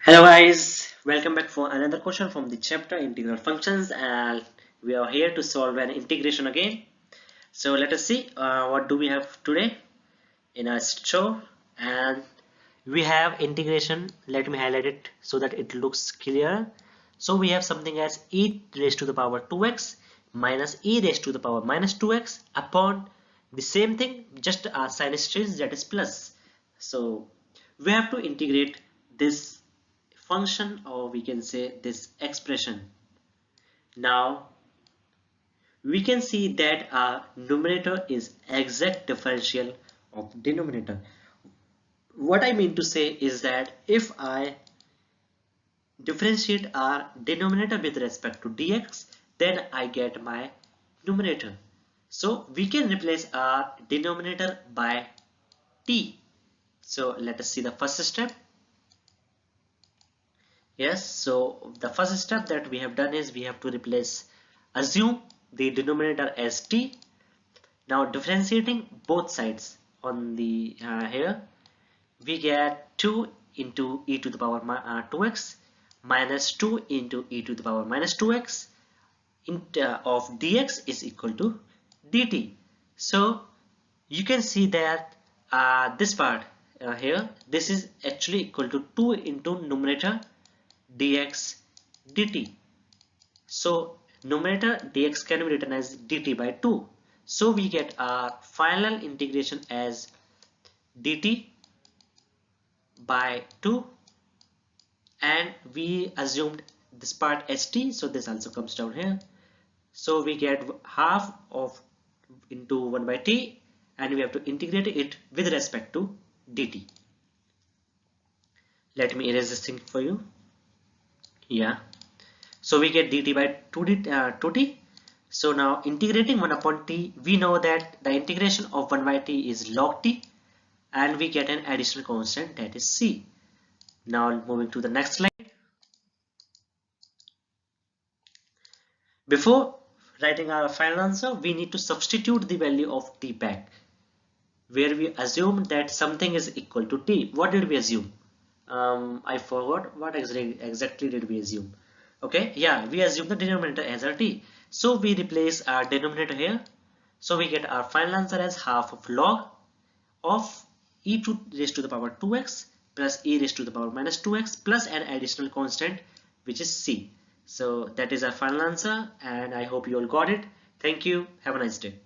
Hello guys, welcome back for another question from the chapter integral functions, and we are here to solve an integration again. So let us see what do we have today in our show. And we have integration. Let me highlight it so that it looks clear. So we have something as e raised to the power 2x minus e raised to the power minus 2x upon the same thing, just a sign is changed, that is plus. So we have to integrate this function, or we can say this expression. Now we can see that our numerator is exact differential of denominator. What I mean to say is that if I differentiate our denominator with respect to dx, then I get my numerator. So we can replace our denominator by t. So let us see the first step. Yes, so the first step that we have done is we have to assume the denominator as t. Now differentiating both sides on the here, we get 2 into e to the power 2x minus 2 into e to the power minus 2x of dx is equal to dt. So you can see that this part here, this is actually equal to 2 into numerator dx dt. So numerator dx can be written as dt by 2. So we get our final integration as dt by 2, and we assumed this part as t, so this also comes down here. So we get half of into 1 by t, and we have to integrate it with respect to dt. Let me erase this thing for you. Yeah, so we get dt by 2t. So now integrating 1 upon t, we know that the integration of 1 by t is log t, and we get an additional constant, that is c. Now moving to the next slide. Before writing our final answer, we need to substitute the value of t back, where we assume that something is equal to t. What did we assume? I forgot what exactly did we assume. Okay, yeah, we assume the denominator as our t. So we replace our denominator here. So we get our final answer as half of log of e to raised to the power 2x plus e raised to the power minus 2x plus an additional constant, which is c. So that is our final answer, and I hope you all got it. Thank you. Have a nice day.